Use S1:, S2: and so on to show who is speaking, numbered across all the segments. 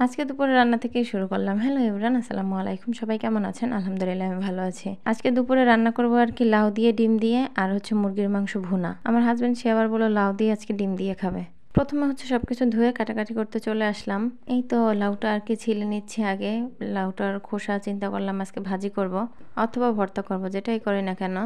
S1: আজকে দুপুরে রান্না থেকেই শুরু করলাম। হ্যালো এভরিওয়ান, আসসালামু আলাইকুম। সবাই কেমন আছেন? আলহামদুলিল্লাহ আমি ভালো আছি। আজকে দুপুরে রান্না করব আর কি লাউ দিয়ে, ডিম দিয়ে আর হচ্ছে মুরগির মাংস ভুনা। আমার হাজবেন্ড সে আবার বলল লাউ দিয়ে আজকে ডিম দিয়ে খাবে। প্রথমে হচ্ছে সবকিছু ধুয়ে কাটাকাটি করতে চলে আসলাম। এই তো লাউটা আর কি ছিলে নিচ্ছি আগে। লাউটার খোসা চিন্তা করলাম আজকে ভাজি করব অথবা ভর্তা করব, যেটাই করি না কেন।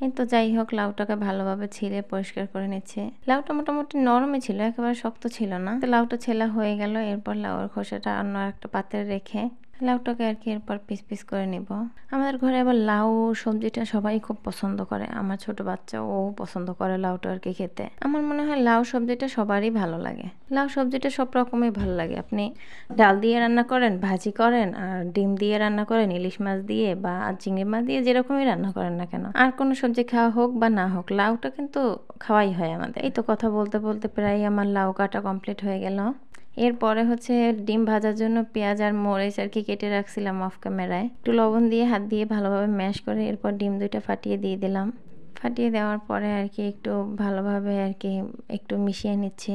S1: এই তো যাই হোক, লাউটাকে ভালোভাবে ছিলে পরিষ্কার করে নিচ্ছে। লাউটা মোটামুটি নরমই ছিল, একেবারে শক্ত ছিল না। তো লাউটা ছেলা হয়ে গেল। এরপর লাউয়ের খোসাটা অন্য একটা পাত্রে রেখে লাউটাকে আর কি এরপর পিস পিস করে নিব। আমাদের ঘরে আবার লাউ সবজিটা সবাই খুব পছন্দ করে। আমার ছোট বাচ্চা ও পছন্দ করে লাউটা আর কি খেতে। আমার মনে হয় লাউ সবজিটা সবারই ভালো লাগে। লাউ সবজিটা সব রকমই ভালো লাগে। আপনি ডাল দিয়ে রান্না করেন, ভাজি করেন, আর ডিম দিয়ে রান্না করেন, ইলিশ মাছ দিয়ে বা চিংড়ি মাছ দিয়ে, যেরকমই রান্না করেন না কেন, আর কোনো সবজি খাওয়া হোক বা না হোক, লাউটা কিন্তু খাওয়াই হয় আমাদের। এই তো কথা বলতে বলতে প্রায় আমার লাউ কাটা কমপ্লিট হয়ে গেল। এরপরে হচ্ছে ডিম ভাজার জন্য পেঁয়াজ আর মরিচ আর কি কেটে রাখছিলাম অফ ক্যামেরায়। একটু লবণ দিয়ে হাত দিয়ে ভালোভাবে ম্যাশ করে এরপর ডিম দুইটা ফাটিয়ে দিয়ে দিলাম। ফাটিয়ে দেওয়ার পরে আর কি একটু ভালোভাবে আর কি একটু মিশিয়ে নিচ্ছি।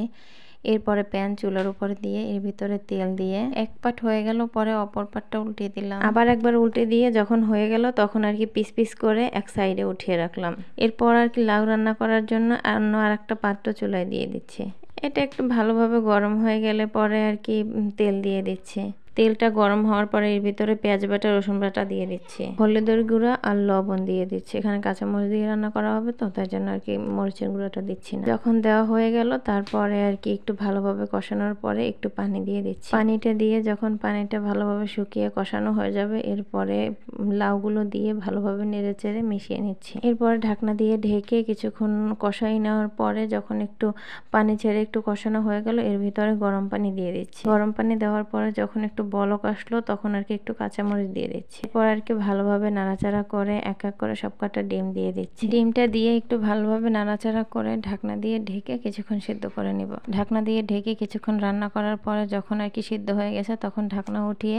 S1: এরপরে প্যান চুলার উপরে দিয়ে এর ভিতরে তেল দিয়ে এক পাট হয়ে গেল, পরে অপর পাটটা উল্টে দিলাম। আবার একবার উল্টে দিয়ে যখন হয়ে গেল তখন আর কি পিস পিস করে এক সাইডে উঠিয়ে রাখলাম। এরপর আর কি লাউ রান্না করার জন্য অন্য আর একটা পাত্র চুলায় দিয়ে দিচ্ছি। এটা একটু ভালোভাবে গরম হয়ে গেলে পরে আর কি তেল দিয়ে দিচ্ছি। তেলটা গরম হওয়ার পরে এর ভিতরে পেঁয়াজ বাটা, রসুন বাটা দিয়ে দিচ্ছি, হলুদের গুঁড়া আর লবণ দিয়ে দিচ্ছি। এখানে কাঁচামরিচ দিয়ে রান্না করা হবে তো, তাই জন্য আর কি মরিচের গুঁড়াটা দিচ্ছি না। যখন দেওয়া হয়ে গেল তারপরে আর কি একটু ভালোভাবে কষানোর পরে একটু পানি দিয়ে দিচ্ছি। পানিটা দিয়ে যখন পানিটা ভালোভাবে শুকিয়ে কষানো হয়ে যাবে, এরপরে লাউগুলো দিয়ে ভালোভাবে নেড়ে চেড়ে মিশিয়ে নিচ্ছি। এরপরে ঢাকনা দিয়ে ঢেকে কিছুক্ষণ কষাই নেওয়ার পরে যখন একটু পানি ছেড়ে একটু কষানো হয়ে গেল, এর ভিতরে গরম পানি দিয়ে দিচ্ছি। গরম পানি দেওয়ার পরে যখন একটু বলক আসলো তখন আর কি একটু কাঁচামরিচ দিয়ে দিচ্ছি। এরপর আর কি ভালোভাবে নাড়াচাড়া করে এক এক করে সব কটা ডিম দিয়ে দিচ্ছি। ডিমটা দিয়ে একটু ভালোভাবে নাড়াচাড়া করে ঢাকনা দিয়ে ঢেকে কিছুক্ষণ সিদ্ধ করে নিব। ঢাকনা দিয়ে ঢেকে কিছুক্ষণ রান্না করার পরে যখন আর কি সিদ্ধ হয়ে গেছে তখন ঢাকনা উঠিয়ে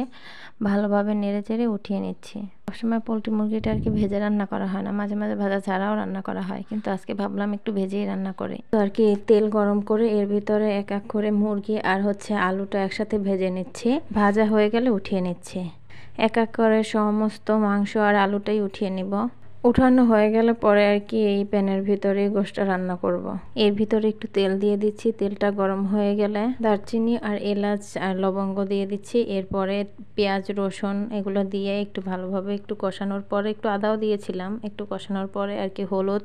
S1: ভালোভাবে নেড়ে চেড়ে উঠিয়ে নিচ্ছি। সবসময় পোলট্রি মুরগিটা আর কি ভেজে রান্না করা হয় না, মাঝে মাঝে ভাজা ছাড়াও রান্না করা হয়, কিন্তু আজকে ভাবলাম একটু ভেজেই রান্না করি। তো আর কি তেল গরম করে এর ভিতরে এক এক করে মুরগি আর হচ্ছে আলুটা একসাথে ভেজে নিচ্ছি। ভাজা হয়ে গেলে উঠিয়ে নিচ্ছি। এক এক করে সমস্ত মাংস আর আলুটাই উঠিয়ে নিব। উঠানো হয়ে গেলে পরে আর কি এই প্যানের ভিতরে গোশটা রান্না করব। এর ভিতরে একটু তেল দিয়ে দিচ্ছি। তেলটা গরম হয়ে গেলে দারচিনি আর এলাচ আর লবঙ্গ দিয়ে দিচ্ছি। এরপরে পেঁয়াজ, রসুন এগুলো দিয়ে একটু ভালোভাবে একটু কষানোর পরে একটু আদাও দিয়েছিলাম। একটু কষানোর পরে আর কি হলুদ,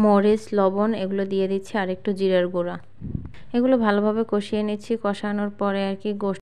S1: মরিচ, লবণ এগুলো দিয়ে দিচ্ছি আর একটু জিরার গুঁড়া। এগুলো ভালোভাবে কষিয়ে নিচ্ছি। কষানোর পরে আর কি গোশত